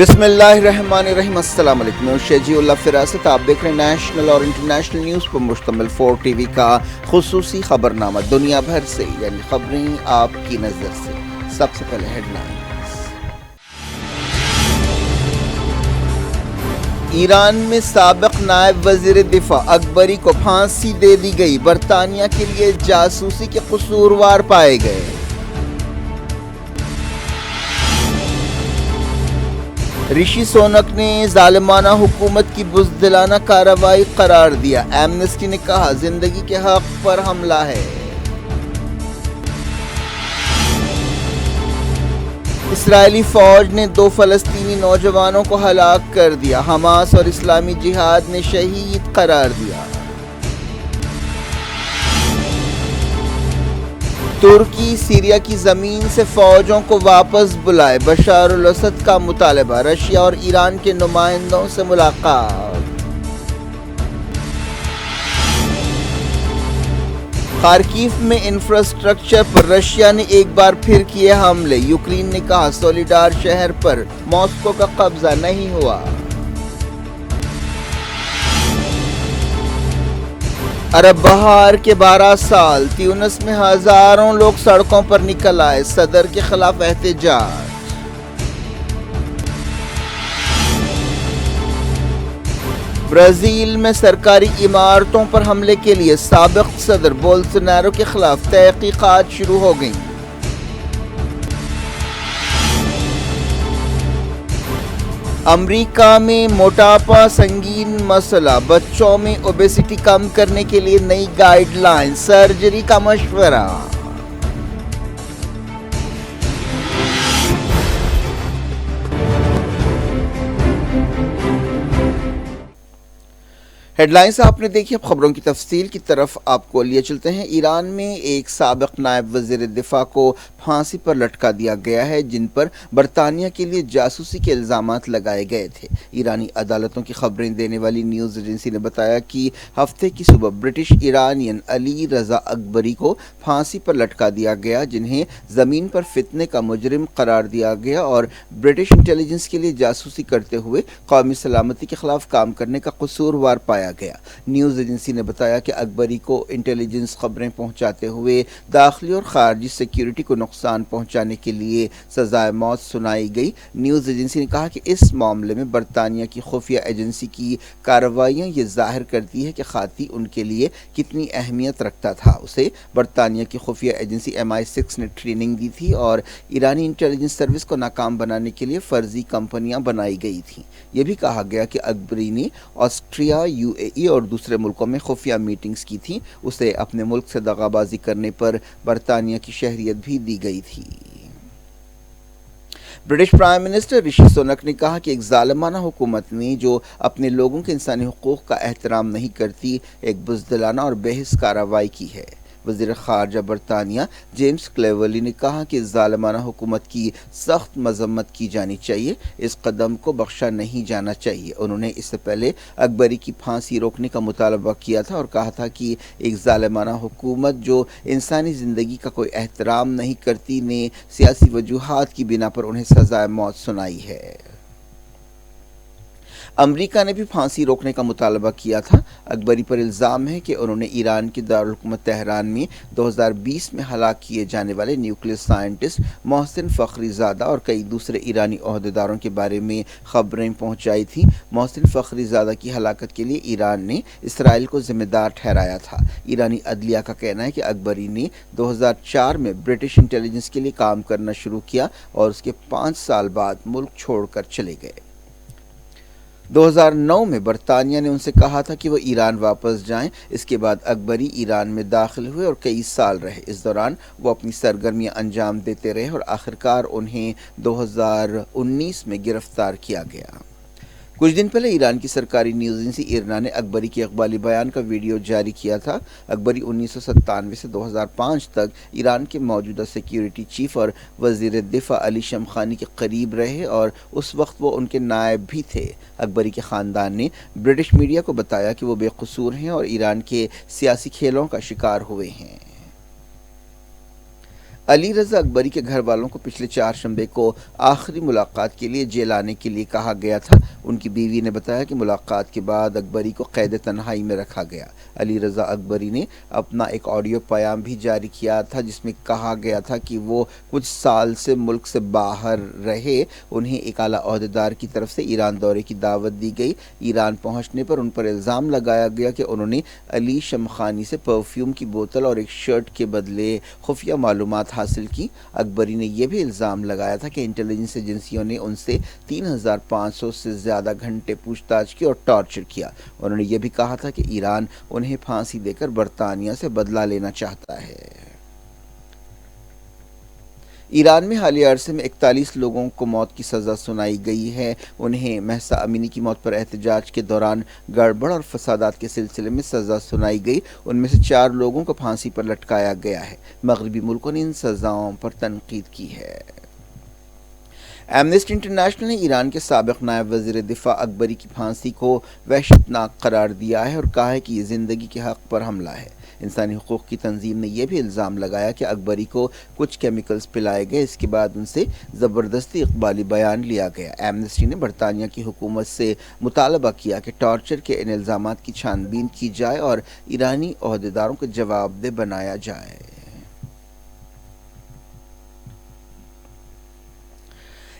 بسم اللہ الرحمن الرحیم۔ السلام علیکم، میں شجیع اللہ فراست۔ آپ دیکھ رہے ہیں نیشنل اور انٹرنیشنل نیوز پر مشتمل 4 ٹی وی کا خصوصی خبرنامہ دنیا بھر سے، یعنی خبریں آپ کی نظر سے۔ سب سے پہلے ہیڈ لائنز۔ ایران میں سابق نائب وزیر دفاع اکبری کو پھانسی دے دی گئی، برطانیہ کے لیے جاسوسی کے قصوروار پائے گئے۔ رشی سونک نے ظالمانہ حکومت کی بزدلانہ کارروائی قرار دیا، ایمنسٹی نے کہا زندگی کے حق پر حملہ ہے۔ اسرائیلی فوج نے 2 فلسطینی نوجوانوں کو ہلاک کر دیا، حماس اور اسلامی جہاد نے شہید قرار دیا۔ ترکی سیریا کی زمین سے فوجوں کو واپس بلائے، بشار الاسد کا مطالبہ، رشیا اور ایران کے نمائندوں سے ملاقات۔ خارکیف میں انفراسٹرکچر پر رشیا نے ایک بار پھر کیے حملے، یوکرین نے کہا سولیڈار شہر پر ماسکو کا قبضہ نہیں ہوا۔ عرب بہار کے 12 سال، تیونس میں ہزاروں لوگ سڑکوں پر نکل آئے، صدر کے خلاف احتجاج۔ برازیل میں سرکاری عمارتوں پر حملے کے لیے سابق صدر بولسونارو کے خلاف تحقیقات شروع ہو گئیں۔ امریکہ میں موٹاپا سنگین مسئلہ، بچوں میں اوبیسٹی کم کرنے کے لیے نئی گائیڈ لائن، سرجری کا مشورہ۔ ہیڈ لائنز آپ نے دیکھی، اب خبروں کی تفصیل کی طرف آپ کو لیے چلتے ہیں۔ ایران میں ایک سابق نائب وزیر دفاع کو پھانسی پر لٹکا دیا گیا ہے، جن پر برطانیہ کے لیے جاسوسی کے الزامات لگائے گئے تھے۔ ایرانی عدالتوں کی خبریں دینے والی نیوز ایجنسی نے بتایا کہ ہفتے کی صبح برٹش ایرانین علی رضا اکبری کو پھانسی پر لٹکا دیا گیا، جنہیں زمین پر فتنے کا مجرم قرار دیا گیا اور برٹش انٹیلیجنس کے لیے جاسوسی کرتے ہوئے قومی سلامتی کے خلاف کام کرنے کا قصوروار پایا گیا۔ نیوز ایجنسی نے بتایا کہ اکبری کو انٹیلیجنس خبریں پہنچاتے ہوئے داخلی اور خارجی سیکیورٹی کو نقصان پہنچانے کے لیے سزائے موت سنائی گئی۔ نیوز ایجنسی نے کہا کہ اس معاملے میں برطانیہ کی خفیہ ایجنسی کی کارروائیاں یہ ظاہر کرتی ہے کہ قاضی ان کے لیے کتنی اہمیت رکھتا تھا۔ اسے برطانیہ کی خفیہ ایجنسی MI6 نے ٹریننگ دی تھی اور ایرانی انٹیلیجنس سروس کو ناکام بنانے کے لیے فرضی کمپنیاں بنائی گئی تھیں۔ یہ بھی کہا گیا کہ اکبری نے آسٹریا، UAE اور دوسرے ملکوں میں خفیہ میٹنگز کی تھیں۔ اسے اپنے ملک سے دغا بازی کرنے پر برطانیہ کی شہریت بھی دی گئی تھی۔ British prime minister Rishi sonic نے کہا کہ ایک ظالمانہ حکومت نے جو اپنے لوگوں کے انسانی حقوق کا احترام نہیں کرتی، ایک بزدلانہ اور بے حس کارروائی کی ہے۔ وزیر خارجہ برطانیہ جیمز کلیورلی نے کہا کہ ظالمانہ حکومت کی سخت مذمت کی جانی چاہیے، اس قدم کو بخشا نہیں جانا چاہیے۔ انہوں نے اس سے پہلے اکبری کی پھانسی روکنے کا مطالبہ کیا تھا اور کہا تھا کہ ایک ظالمانہ حکومت جو انسانی زندگی کا کوئی احترام نہیں کرتی نے سیاسی وجوہات کی بنا پر انہیں سزائے موت سنائی ہے۔ امریکہ نے بھی پھانسی روکنے کا مطالبہ کیا تھا۔ اکبری پر الزام ہے کہ انہوں نے ایران کے دارالحکومت تہران میں 2020 میں ہلاک کیے جانے والے نیوکلیئر سائنٹسٹ محسن فخری زادہ اور کئی دوسرے ایرانی عہدیداروں کے بارے میں خبریں پہنچائی تھیں۔ محسن فخری زادہ کی ہلاکت کے لیے ایران نے اسرائیل کو ذمہ دار ٹھہرایا تھا۔ ایرانی عدلیہ کا کہنا ہے کہ اکبری نے 2004 میں برٹش انٹیلیجنس کے لیے کام کرنا شروع کیا اور اس کے 5 سال بعد ملک چھوڑ کر چلے گئے۔ 2009 میں برطانیہ نے ان سے کہا تھا کہ وہ ایران واپس جائیں۔ اس کے بعد اکبری ایران میں داخل ہوئے اور کئی سال رہے۔ اس دوران وہ اپنی سرگرمیاں انجام دیتے رہے اور آخرکار انہیں 2019 میں گرفتار کیا گیا۔ کچھ دن پہلے ایران کی سرکاری نیوز ایجنسی ایرنا نے اکبری کے اقبالی بیان کا ویڈیو جاری کیا تھا۔ اکبری 1997 سے 2005 تک ایران کے موجودہ سیکیورٹی چیف اور وزیر دفاع علی شمخانی کے قریب رہے اور اس وقت وہ ان کے نائب بھی تھے۔ اکبری کے خاندان نے برٹش میڈیا کو بتایا کہ وہ بے قصور ہیں اور ایران کے سیاسی کھیلوں کا شکار ہوئے ہیں۔ علی رضا اکبری کے گھر والوں کو پچھلے چہارشنبے کو آخری ملاقات کے لیے جیل آنے کے لیے کہا گیا تھا۔ ان کی بیوی نے بتایا کہ ملاقات کے بعد اکبری کو قید تنہائی میں رکھا گیا۔ علی رضا اکبری نے اپنا ایک آڈیو پیام بھی جاری کیا تھا جس میں کہا گیا تھا کہ وہ کچھ سال سے ملک سے باہر رہے۔ انہیں ایک اعلیٰ عہدیدار کی طرف سے ایران دورے کی دعوت دی گئی۔ ایران پہنچنے پر ان پر الزام لگایا گیا کہ انہوں نے علی شمخانی سے پرفیوم کی بوتل اور ایک شرٹ کے بدلے خفیہ معلومات حاصل کی۔ اکبری نے یہ بھی الزام لگایا تھا کہ انٹیلیجنس ایجنسیوں نے ان سے 3500 سے زیادہ گھنٹے پوچھ تاچھ کی اور ٹارچر کیا۔ انہوں نے یہ بھی کہا تھا کہ ایران انہیں پھانسی دے کر برطانیہ سے بدلہ لینا چاہتا ہے۔ ایران میں حالیہ عرصے میں 41 لوگوں کو موت کی سزا سنائی گئی ہے۔ انہیں مہسا امینی کی موت پر احتجاج کے دوران گڑبڑ اور فسادات کے سلسلے میں سزا سنائی گئی۔ ان میں سے 4 لوگوں کو پھانسی پر لٹکایا گیا ہے۔ مغربی ملکوں نے ان سزاؤں پر تنقید کی ہے۔ ایمنسٹی انٹرنیشنل نے ایران کے سابق نائب وزیر دفاع اکبری کی پھانسی کو وحشتناک قرار دیا ہے اور کہا ہے کہ یہ زندگی کے حق پر حملہ ہے۔ انسانی حقوق کی تنظیم نے یہ بھی الزام لگایا کہ اکبری کو کچھ کیمیکلز پلائے گئے، اس کے بعد ان سے زبردستی اقبالی بیان لیا گیا۔ ایمنسٹی نے برطانیہ کی حکومت سے مطالبہ کیا کہ ٹارچر کے ان الزامات کی چھان بین کی جائے اور ایرانی عہدیداروں کو جواب دہ بنایا جائے۔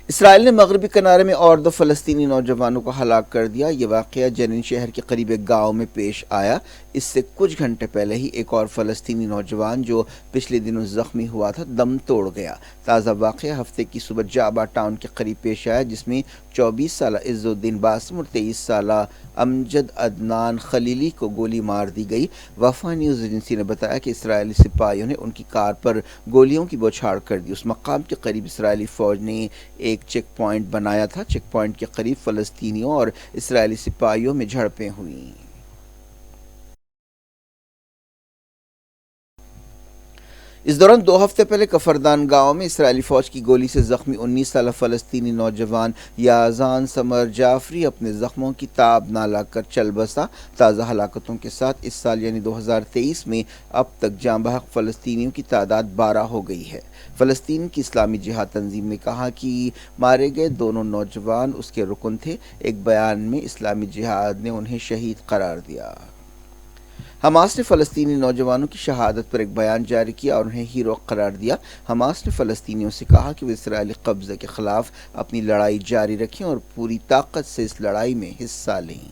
اسرائیل نے مغربی کنارے میں اور 2 فلسطینی نوجوانوں کو ہلاک کر دیا۔ یہ واقعہ جنین شہر کے قریب ایک گاؤں میں پیش آیا۔ اس سے کچھ گھنٹے پہلے ہی ایک اور فلسطینی نوجوان جو پچھلے دنوں زخمی ہوا تھا دم توڑ گیا۔ تازہ واقعہ ہفتے کی صبح جابا ٹاؤن کے قریب پیش آیا جس میں 24 سالہ عز الدین باسم اور 23 سالہ امجد عدنان خلیلی کو گولی مار دی گئی۔ وفا نیوز ایجنسی نے بتایا کہ اسرائیلی سپاہیوں نے ان کی کار پر گولیوں کی بوچھاڑ کر دی۔ اس مقام کے قریب اسرائیلی فوج نے ایک چیک پوائنٹ بنایا تھا۔ چیک پوائنٹ کے قریب فلسطینیوں اور اسرائیلی سپاہیوں میں جھڑپیں ہوئیں۔ اس دوران 2 ہفتے پہلے کفردان گاؤں میں اسرائیلی فوج کی گولی سے زخمی 19 سالہ فلسطینی نوجوان یازان سمر جعفری اپنے زخموں کی تاب نہ لا کر چل بسا۔ تازہ ہلاکتوں کے ساتھ اس سال یعنی 2023 میں اب تک جاں بحق فلسطینیوں کی تعداد 12 ہو گئی ہے۔ فلسطین کی اسلامی جہاد تنظیم نے کہا کہ مارے گئے دونوں نوجوان اس کے رکن تھے۔ ایک بیان میں اسلامی جہاد نے انہیں شہید قرار دیا۔ حماس نے فلسطینی نوجوانوں کی شہادت پر ایک بیان جاری کیا اور انہیں ہیرو قرار دیا۔ حماس نے فلسطینیوں سے کہا کہ وہ اسرائیلی قبضے کے خلاف اپنی لڑائی جاری رکھیں اور پوری طاقت سے اس لڑائی میں حصہ لیں۔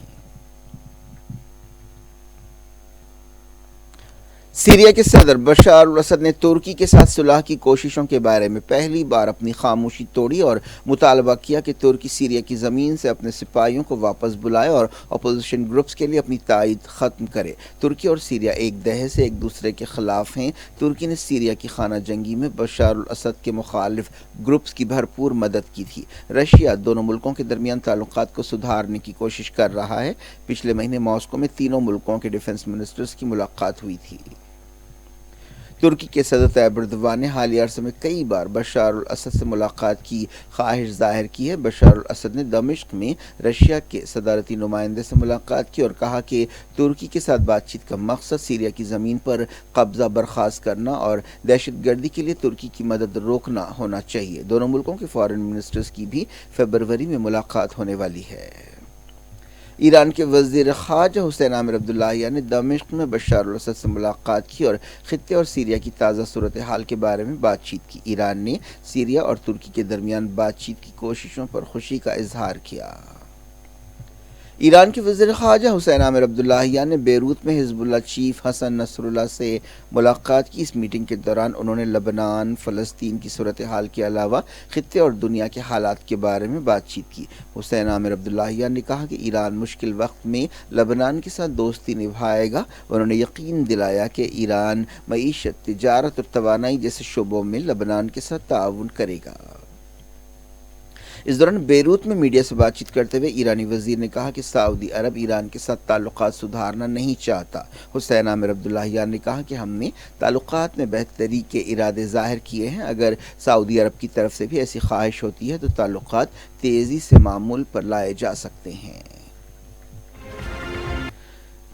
سیریا کے صدر بشار الاسد نے ترکی کے ساتھ صلح کی کوششوں کے بارے میں پہلی بار اپنی خاموشی توڑی اور مطالبہ کیا کہ ترکی سیریا کی زمین سے اپنے سپاہیوں کو واپس بلائے اور اپوزیشن گروپس کے لیے اپنی تائید ختم کرے۔ ترکی اور سیریا ایک دہے سے ایک دوسرے کے خلاف ہیں۔ ترکی نے سیریا کی خانہ جنگی میں بشار الاسد کے مخالف گروپس کی بھرپور مدد کی تھی۔ رشیا دونوں ملکوں کے درمیان تعلقات کو سدھارنے کی کوشش کر رہا ہے۔ پچھلے مہینے ماسکو میں تینوں ملکوں کے ڈیفنس منسٹرز کی ملاقات ہوئی تھی۔ ترکی کے صدر طیب ایردوان نے حالیہ عرصے میں کئی بار بشار الاسد سے ملاقات کی خواہش ظاہر کی ہے۔ بشار الاسد نے دمشق میں رشیا کے صدارتی نمائندے سے ملاقات کی اور کہا کہ ترکی کے ساتھ بات چیت کا مقصد سیریا کی زمین پر قبضہ برخاست کرنا اور دہشت گردی کے لیے ترکی کی مدد روکنا ہونا چاہیے۔ دونوں ملکوں کے فارن منسٹرز کی بھی فروری میں ملاقات ہونے والی ہے۔ ایران کے وزیر خارجہ حسین عامر عبداللہیان نے دمشق میں بشار الاسد سے ملاقات کی اور خطے اور سیریا کی تازہ صورتحال کے بارے میں بات چیت کی۔ ایران نے سیریا اور ترکی کے درمیان بات چیت کی کوششوں پر خوشی کا اظہار کیا۔ ایران کے وزیر خارجہ حسین عامر عبداللہیان نے بیروت میں حزب اللہ چیف حسن نصر اللہ سے ملاقات کی۔ اس میٹنگ کے دوران انہوں نے لبنان، فلسطین کی صورتحال کے علاوہ خطے اور دنیا کے حالات کے بارے میں بات چیت کی۔ حسین عامر عبداللہیان نے کہا کہ ایران مشکل وقت میں لبنان کے ساتھ دوستی نبھائے گا۔ انہوں نے یقین دلایا کہ ایران معیشت، تجارت اور توانائی جیسے شعبوں میں لبنان کے ساتھ تعاون کرے گا۔ اس دوران بیروت میں میڈیا سے بات چیت کرتے ہوئے ایرانی وزیر نے کہا کہ سعودی عرب ایران کے ساتھ تعلقات سدھارنا نہیں چاہتا۔ حسین عامر عبداللہیان نے کہا کہ ہم نے تعلقات میں بہتری کے ارادے ظاہر کیے ہیں۔ اگر سعودی عرب کی طرف سے بھی ایسی خواہش ہوتی ہے تو تعلقات تیزی سے معمول پر لائے جا سکتے ہیں۔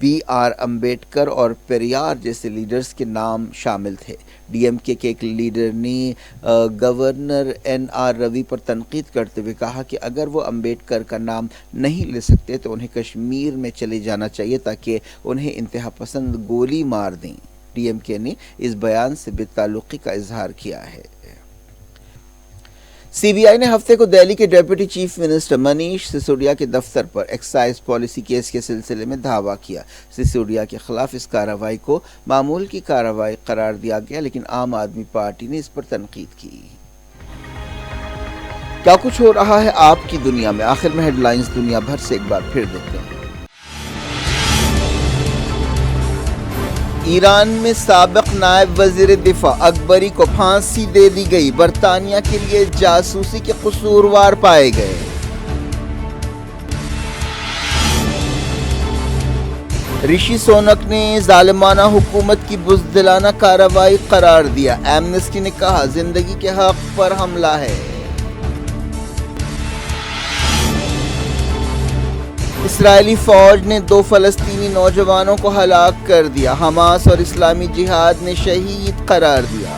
بی آر امبیڈکر اور پیریار جیسے لیڈرز کے نام شامل تھے۔ ڈی ایم کے ایک لیڈر نے گورنر این آر روی پر تنقید کرتے ہوئے کہا کہ اگر وہ امبیڈکر کا نام نہیں لے سکتے تو انہیں کشمیر میں چلے جانا چاہیے تاکہ انہیں انتہا پسند گولی مار دیں۔ ڈی ایم کے نے اس بیان سے بے تعلقی کا اظہار کیا ہے۔ سی بی آئی نے ہفتے کو دہلی کے ڈیپٹی چیف منسٹر منیش سسوڈیا کے دفتر پر ایکسائز پالیسی کیس کے سلسلے میں دعویٰ کیا۔ سسوڈیا کے خلاف اس کارروائی کو معمول کی کارروائی قرار دیا گیا، لیکن عام آدمی پارٹی نے اس پر تنقید کی۔ کیا کچھ ہو رہا ہے آپ کی دنیا میں؟ آخر میں ہیڈ لائنز دنیا بھر سے ایک بار پھر دیکھتے ہیں۔ ایران میں سابق نائب وزیر دفاع اکبری کو پھانسی دے دی گئی، برطانیہ کے لیے جاسوسی کے قصوروار پائے گئے۔ رشی سونک نے ظالمانہ حکومت کی بزدلانہ کارروائی قرار دیا، ایمنسٹی نے کہا زندگی کے حق پر حملہ ہے۔ اسرائیلی فوج نے 2 فلسطینی نوجوانوں کو ہلاک کر دیا، حماس اور اسلامی جہاد نے شہید قرار دیا۔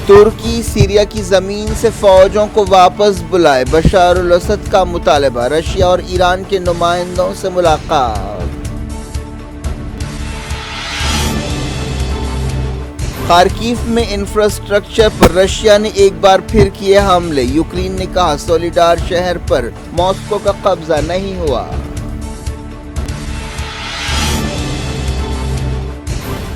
ترکی سیریا کی زمین سے فوجوں کو واپس بلائے، بشار الاسد کا مطالبہ، رشیا اور ایران کے نمائندوں سے ملاقات۔ خارکیف میں انفراسٹرکچر پر رشیا نے ایک بار پھر کیے حملے، یوکرین نے کہا سولیڈار شہر پر ماسکو کا قبضہ نہیں ہوا۔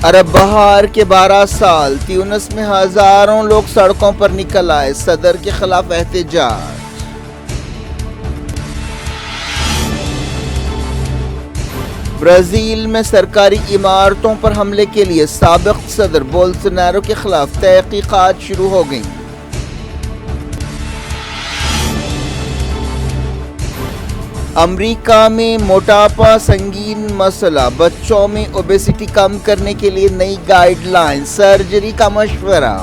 عرب بہار کے 12 سال، تیونس میں ہزاروں لوگ سڑکوں پر نکل آئے، صدر کے خلاف احتجاج۔ برازیل میں سرکاری عمارتوں پر حملے کے لیے سابق صدر بولسونارو کے خلاف تحقیقات شروع ہو گئیں۔ امریکہ میں موٹاپا سنگین مسئلہ، بچوں میں اوبیسٹی کم کرنے کے لیے نئی گائیڈ لائن، سرجری کا مشورہ۔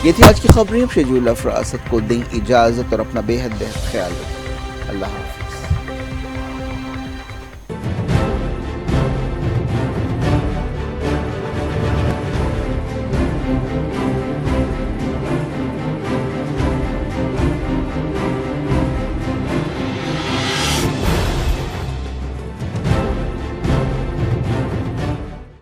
یہ تھی آج کی خبریں۔ شجول افراست کو دیں اجازت اور اپنا بے حد خیال رکھیں۔ اللہ حافظ۔